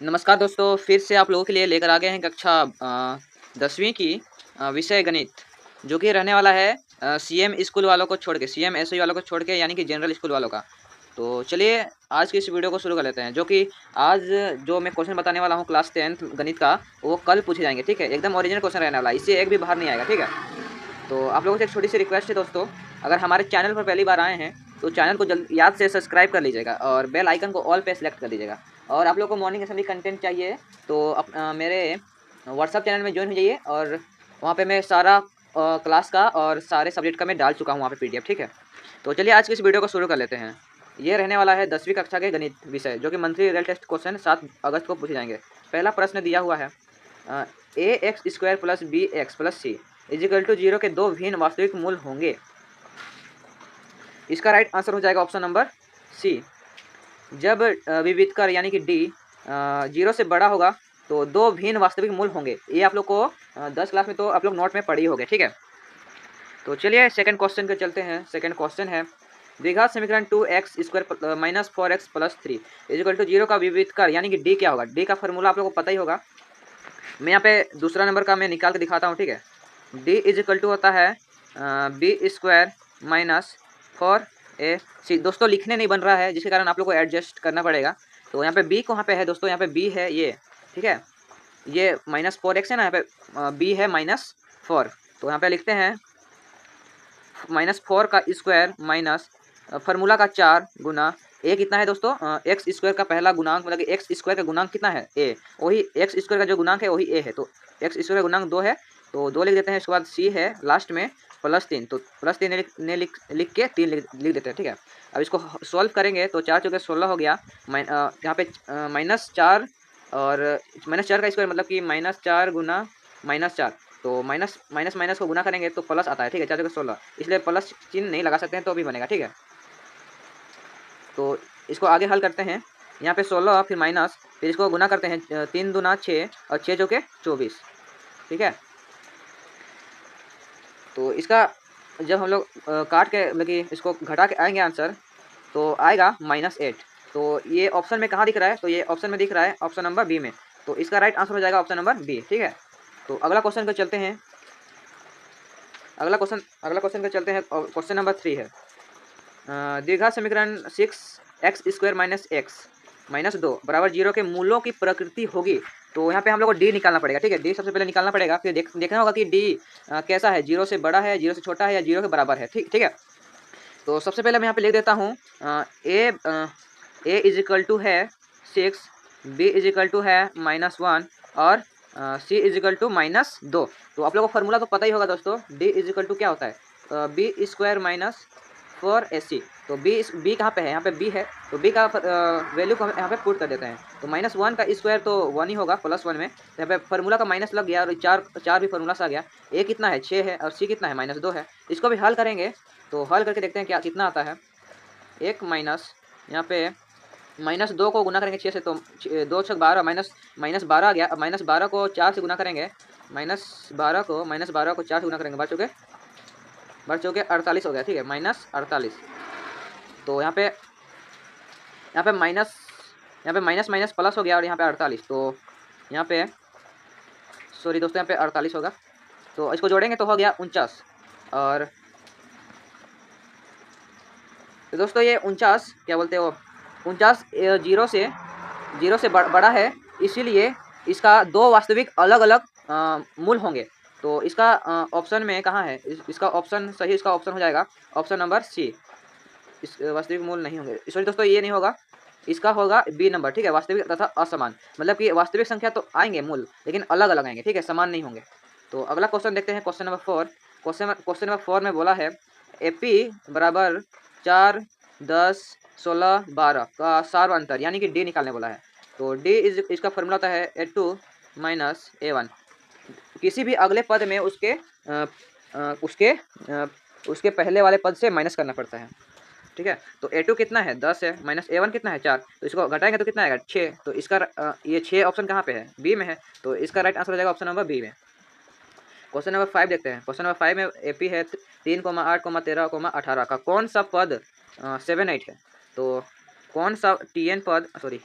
नमस्कार दोस्तों, फिर से आप लोगों के लिए लेकर आ गए हैं कक्षा 10वीं की विषय गणित, जो कि रहने वाला है सीएम स्कूल वालों को छोड़ के, सीएम एसई वालों को छोड़ के, यानी कि जनरल स्कूल वालों का। तो चलिए आज की इस वीडियो को शुरू कर लेते हैं, जो कि आज जो मैं क्वेश्चन बताने वाला हूँ क्लास 10th गणित का, वो कल पूछे जाएंगे। ठीक है, एकदम ओरिजिनल क्वेश्चन रहने वाला है, इससे एक भी बाहर नहीं आएगा। ठीक है, तो आप लोगों से एक छोटी सी रिक्वेस्ट है दोस्तों, अगर हमारे चैनल पर पहली बार आए हैं तो चैनल को जल्द याद से सब्सक्राइब कर लीजिएगा और बेल आइकन को ऑल पे सेलेक्ट कर दीजिएगा। और आप लोग को मॉर्निंग असेंबली कंटेंट चाहिए तो मेरे व्हाट्सअप चैनल में ज्वाइन हो जाइए, और वहाँ पे मैं सारा क्लास का और सारे सब्जेक्ट का मैं डाल चुका हूँ वहाँ पे पीडीएफ। ठीक है, तो चलिए आज की इस वीडियो को शुरू कर लेते हैं। ये रहने वाला है 10वीं कक्षा के गणित विषय, जो कि मंथली रियल टेस्ट क्वेश्चन 7 अगस्त को पूछे जाएंगे। पहला प्रश्न दिया हुआ है, A x square plus B x plus C equal to 0 के दो भिन्न वास्तविक मूल होंगे। इसका राइट आंसर हो जाएगा ऑप्शन नंबर सी। जब विविधकर यानी कि डी 0 से बड़ा होगा तो दो भिन्न वास्तविक मूल होंगे। ये आप लोग को 10 क्लास में तो आप लोग नोट में पढ़ी होंगे। ठीक है, तो चलिए सेकंड क्वेश्चन पे चलते हैं। सेकंड क्वेश्चन है, द्विघात समीकरण 2x square minus 4x plus 3 is equal to 0 का विविधकर यानी कि डी क्या होगा। डी का फॉर्मूला आप लोग को पता ही होगा। मैं यहाँ पे दूसरा नंबर का मैं निकाल के दिखाता हूँ। ठीक है, डी इज इक्वल टू होता है बी स्क्वायर माइनस 4ac। दोस्तों लिखने नहीं बन रहा है, जिसके कारण आप लोग को एडजस्ट करना पड़ेगा। तो यहाँ पे बी कहाँ पे है दोस्तों, यहाँ पे बी है ये। ठीक है, ये -4x है ना, यहाँ पे बी है -4। तो यहाँ पे लिखते हैं -4 का स्क्वायर माइनस फार्मूला का 4 गुना ए कितना है दोस्तों, एक्स स्क्वायर का पहला गुणांक, मतलब कि एक्स स्क्वायर का गुणांक कितना है ए, वही एक्स स्क्वायर का जो गुणांक है वही ए है। तो एक्स स्क्वायर का गुणांक 2 है, तो 2 लिख देते हैं। इसके बाद सी है लास्ट में +3, तो +3 लिख के 3 लिख देते हैं। ठीक है, अब इसको सॉल्व करेंगे तो 4 चौके 16 हो गया। यहाँ पे -4 और -4 का स्क्वायर मतलब कि -4 गुना -4, तो माइनस माइनस माइनस को गुना करेंगे तो प्लस आता है। ठीक है, 4 16, इसलिए प्लस चिन्ह नहीं लगा सकते हैं तो भी बनेगा। ठीक है, तो इसको आगे हल करते हैं। यहाँ पे 16 फिर माइनस, फिर इसको गुना करते हैं 3 दूना 6 और 6 चौके 24। ठीक है, तो इसका जब हम लोग काट के मतलब कि इसको घटा के आएंगे आंसर, तो आएगा -8। तो ये ऑप्शन में कहाँ दिख रहा है, तो ये ऑप्शन में दिख रहा है ऑप्शन नंबर बी में। तो इसका राइट आंसर हो जाएगा ऑप्शन नंबर बी। ठीक है, तो अगला क्वेश्चन को चलते हैं। अगला क्वेश्चन पे चलते हैं। क्वेश्चन नंबर 3 है, द्विघात समीकरण 6x square minus x minus 2 बराबर 0 के मूलों की प्रकृति होगी। तो यहाँ पे हम लोग को डी निकालना पड़ेगा। ठीक है, डी सबसे पहले निकालना पड़ेगा, फिर देखना होगा कि डी कैसा है, 0 से बड़ा है, 0 से छोटा है, या 0 के बराबर है। ठीक ठीक है, तो सबसे पहले मैं यहाँ पे लिख देता हूँ ए इज इक्वल टू है 6, बी इज इक्वल टू है -1 और सी इज इक्वल टू -2। तो आप लोगों को फार्मूला तो पता ही होगा दोस्तों, डी इज इक्वल टू क्या होता है, बी स्क्वायर माइनस 4ac। तो बी कहाँ पे है, यहाँ पे बी है, तो बी का वैल्यू को हम यहाँ पे पुट कर देते हैं। तो -1 का स्क्वायर तो 1 ही होगा +1 में, तो यहाँ पे फार्मूला का माइनस लग गया और चार चार भी फार्मूला से आ गया। ए कितना है 6 है और सी कितना है -2 है। इसको भी हल करेंगे, तो हल करके देखते हैं क्या कितना आता है। एक माइनस यहाँ पे -2 को गुना करेंगे 6 से, तो 2 छक 12 -12 आ गया। अब -12 को 4 से गुना करेंगे, -12 को 4 से गुना करेंगे, बढ़ चुके 48 हो गया। ठीक है, -48। तो यहाँ पे माइनस माइनस प्लस हो गया और यहाँ पे 48। तो यहाँ पे सॉरी दोस्तों, यहाँ पे 48 होगा, तो इसको जोड़ेंगे तो हो गया 49। और तो दोस्तों ये 49 क्या बोलते हो, 49 जीरो से बड़ा है, इसीलिए इसका दो वास्तविक अलग अलग मूल होंगे। तो इसका ऑप्शन में कहाँ है, इसका ऑप्शन सही, इसका ऑप्शन हो जाएगा ऑप्शन नंबर सी। इस वास्तविक मूल नहीं होंगे, सॉरी दोस्तों ये नहीं होगा, इसका होगा बी नंबर। ठीक है, वास्तविक तथा असमान, मतलब कि वास्तविक संख्या तो आएंगे मूल, लेकिन अलग अलग आएंगे। ठीक है, समान नहीं होंगे। तो अगला क्वेश्चन देखते हैं, क्वेश्चन नंबर 4। क्वेश्चन नंबर 4 में बोला है एपी बराबर 4 10 16 12 का सार्वअंतर यानी कि डी निकालने बोला है। तो डी इज इसका फॉर्मूला होता है A2 माइनस A1। किसी भी अगले पद में उसके उसके पहले वाले पद से माइनस करना पड़ता है। ठीक है, तो A2 कितना है 10 है, माइनस A1 कितना है 4, तो इसको घटाएंगे तो कितना आएगा 6। तो इसका ये 6 ऑप्शन कहाँ पे है, बी में है, तो इसका राइट आंसर हो जाएगा ऑप्शन नंबर बी में। क्वेश्चन नंबर 5 देखते हैं। क्वेश्चन नंबर 5 में एपी है 3 8 13 18 का कौन सा पद 7 8 है। तो कौन सा टीएन पद, सॉरी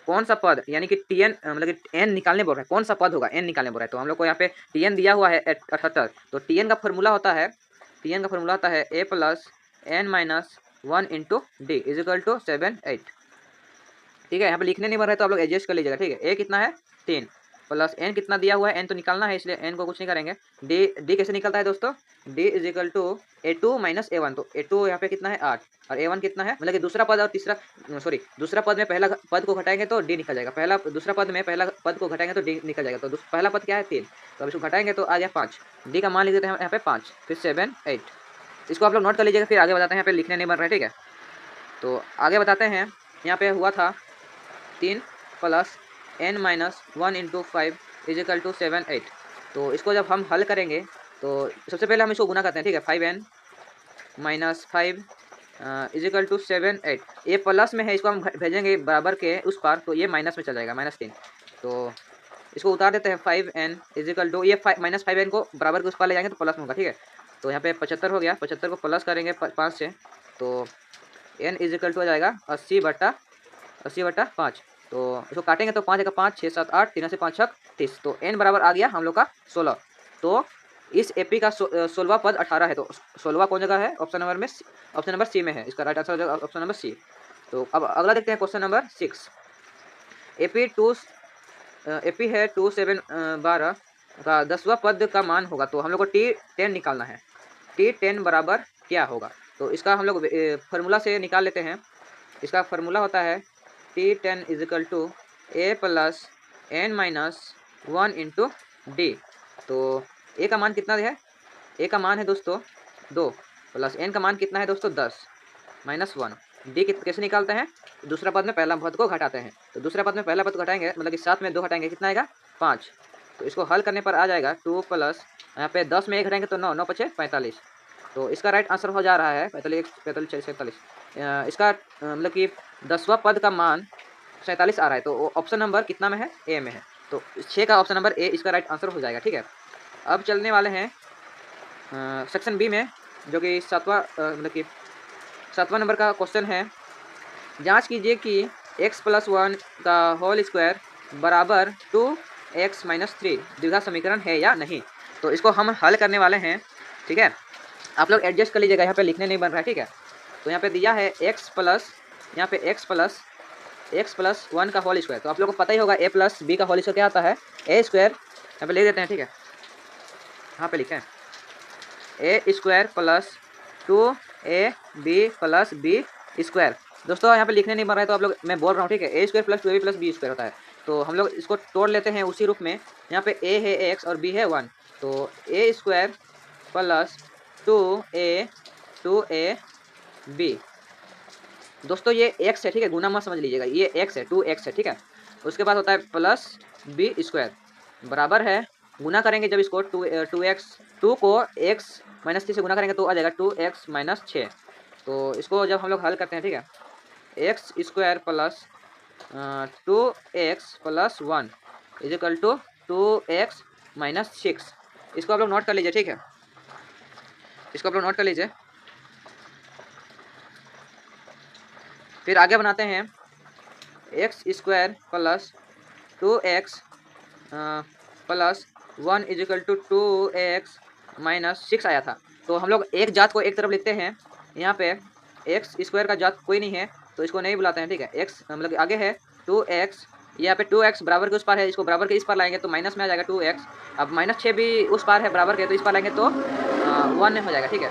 कौन सा पद यानी कि टी एन मतलब कि एन निकालने बोल रहा है, कौन सा पद होगा एन निकालने बोल रहा है। तो हम लोग को यहाँ पे टी एन दिया हुआ है 78। तो टी एन का फॉर्मूला होता है A plus N minus 1 into D is equal to 7 8। ठीक है, यहाँ पे लिखने नहीं बन रहा है तो आप लोग एडजस्ट कर लीजिएगा। ठीक है, ए कितना है 3 प्लस एन कितना दिया हुआ है, एन तो निकालना है इसलिए एन को कुछ नहीं करेंगे। डी कैसे निकलता है दोस्तों, D is equal to A2 minus A1। तो A2 यहाँ पे कितना है 8 और A1 कितना है, मतलब कि दूसरा पद और तीसरा दूसरा पद में पहला पद को घटाएंगे तो डी निकल जाएगा, दूसरा पद में पहला पद को घटाएंगे तो डी निकल जाएगा। तो पहला पद क्या है 3, तो अब इसको घटाएंगे तो आ गया 5। डी का मान लिख देते हैं यहाँ पे 5, फिर 7 8। इसको आप लोग नोट कर लीजिएगा, फिर आगे बताते हैं। यहाँ पे लिखने नहीं बन रहा है। ठीक है, तो आगे बताते हैं। यहाँ पे हुआ था 3 plus N minus 1 into 5 is equal to 7 8। तो इसको जब हम हल करेंगे तो सबसे पहले हम इसको गुना करते हैं। ठीक है, 5n minus 5 is equal to 7 8। ये प्लस में है, इसको हम भेजेंगे बराबर के उस पार तो ये माइनस में चल जाएगा -3। तो इसको उतार देते हैं 5n इज इक्वल टू ये -5n को बराबर के उस पार ले जाएंगे तो प्लस में होगा। ठीक है, तो यहाँ पे 75 हो गया, 75 को प्लस करेंगे 5 से तो n इज इक्वल टू आ जाएगा 80/5। तो इसको काटेंगे तो 5 5 6 7 8 3 से 5 6 30। तो n बराबर आ गया हम लोग का 16। तो इस एपी का 16वां पद 18 है। तो 16वां कौन जगह है, ऑप्शन नंबर सी में है। इसका राइट आंसर हो जाएगा ऑप्शन नंबर सी। तो अब अगला देखते हैं क्वेश्चन नंबर 6। एपी है 2 7 12 का 10वां पद का मान होगा। तो हम लोग को T10 निकालना है। T10 बराबर क्या होगा, तो इसका हम लोग फार्मूला से निकाल लेते हैं। इसका फार्मूला होता है T10 is equal to A plus N minus 1 into D. तो ए का मान कितना है, ए का मान है दोस्तों 2 प्लस एन का मान कितना है दोस्तों 10 माइनस 1। डी कैसे निकालते हैं, दूसरा पद में पहला पद को घटाते हैं। तो दूसरा पद में पहला पद घटाएंगे मतलब कि 7 में 2 घटाएंगे कितना आएगा 5। तो इसको हल करने पर आ जाएगा 2 प्लस यहाँ पे 10 में 1 घटाएंगे तो 9 9 5 45। तो इसका राइट आंसर हो जा रहा है 45 इसका मतलब कि 10वां पद का मान 47 आ रहा है। तो ऑप्शन नंबर कितना में है, ए में है। तो 6 का ऑप्शन नंबर ए इसका राइट आंसर हो जाएगा। ठीक है, अब चलने वाले हैं सेक्शन बी में, जो कि 7वां नंबर का क्वेश्चन है। जांच कीजिए कि x + 1 का होल स्क्वायर बराबर 2x - 3 द्विघात समीकरण है या नहीं। तो इसको हम हल करने वाले हैं। ठीक है, आप लोग एडजस्ट कर लीजिएगा, यहाँ पे लिखने नहीं बन रहा है। ठीक है, तो यहाँ पे दिया है x प्लस 1 का होल स्क्वायर। तो आप लोग को पता ही होगा a प्लस b का होल स्क्वायर क्या आता है, a स्क्वायर। यहाँ पे लिख देते हैं। ठीक है, यहाँ पे लिखें a square plus 2ab plus b square. दोस्तों यहाँ पे लिखने नहीं बन रहा है तो आप लोग मैं बोल रहा हूँ। ठीक है, a square plus 2ab plus b square होता है। तो हम लोग इसको तोड़ लेते हैं उसी रूप में। यहाँ पे a है x और b है 1। तो a स्क्वायर प्लस 2ab। दोस्तों ये x है। ठीक है, गुना मत समझ लीजिएगा, ये x है 2x है। ठीक है, उसके बाद होता है प्लस b स्क्वायर बराबर है, गुना करेंगे जब इसको 2 को x - 3 से गुना करेंगे तो आ जाएगा 2x - 6। तो इसको जब हम लोग हल करते हैं, ठीक है, x square plus 2x plus 1 is equal to 2x - 6। इसको आप लोग नोट कर लीजिए। ठीक है, इसको आप लोग नोट कर लीजिए। फिर आगे बनाते हैं x square plus 2x plus 1 is equal to 2x - 6 आया था। तो हम लोग एक जात को एक तरफ लिखते हैं। यहाँ पे x स्क्वायर का जात कोई नहीं है तो इसको नहीं बुलाते हैं। ठीक है, x मतलब आगे है 2x, यहाँ पे 2x बराबर के उस पार है, इसको बराबर के इस पार लाएंगे तो माइनस में आ जाएगा 2x। अब -6 भी उस पार है बराबर के, तो इस पार लाएंगे तो 1 हो जाएगा। ठीक है,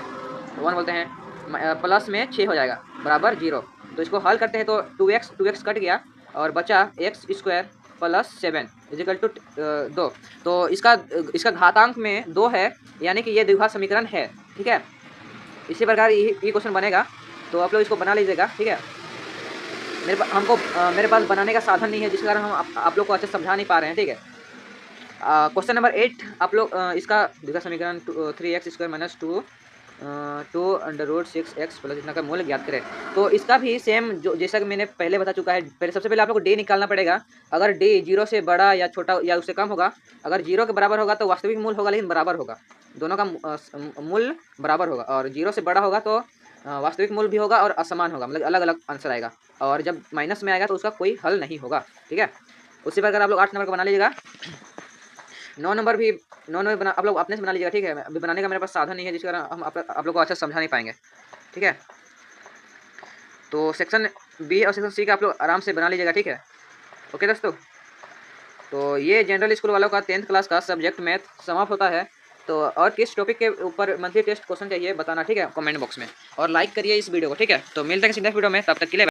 1 बोलते हैं, प्लस में 6 हो जाएगा बराबर 0। तो इसको हल करते हैं तो 2x कट गया और बचा x square plus 7 is equal to 2। तो इसका घातांक में 2 है, यानी कि ये द्विघात समीकरण है। ठीक है, इसी प्रकार ये क्वेश्चन बनेगा। तो आप लोग इसको बना लीजिएगा। ठीक है, मेरे पास बनाने का साधन नहीं है, जिस कारण हम आप लोग को अच्छे समझा नहीं पा रहे हैं। ठीक है, क्वेश्चन नंबर 8 आप लोग इसका द्विघात समीकरण 3x स्क्वायर - 2 √6x प्लस इतना का मूल्य ज्ञात करें। तो इसका भी सेम जो जैसा कि मैंने पहले बता चुका है। सबसे पहले आप लोग को डी निकालना पड़ेगा। अगर डी 0 से बड़ा या छोटा या उससे कम होगा, अगर 0 के बराबर होगा तो वास्तविक मूल्य होगा, लेकिन बराबर होगा, दोनों का मूल्य बराबर होगा। और 0 से बड़ा होगा तो वास्तविक मूल भी होगा और असमान होगा, मतलब अलग अलग आंसर आएगा। और जब माइनस में आएगा तो उसका कोई हल नहीं होगा, ठीक है। उसी प्रकार आप लोग 8 नंबर का बना लीजिएगा। 9 नंबर भी 9 नंबर बना आप लोग अपने से बना लीजिएगा, ठीक है। अभी बनाने का मेरे पास साधन नहीं है, जिसके कारण हम आप लोग को अच्छा समझा नहीं पाएंगे, ठीक है। तो सेक्शन बी और सेक्शन सी का आप लोग आराम से बना लीजिएगा, ठीक है। ओके दोस्तों, तो ये जनरल स्कूल वालों का 10th क्लास का सब्जेक्ट मैथ समाप्त होता है। तो और किस टॉपिक के ऊपर मंथली टेस्ट क्वेश्चन चाहिए बताना, ठीक है, कमेंट बॉक्स में। और लाइक करिए इस वीडियो को, ठीक है। तो मिलते हैं किसी नेक्स्ट वीडियो में, तब तक के लिए।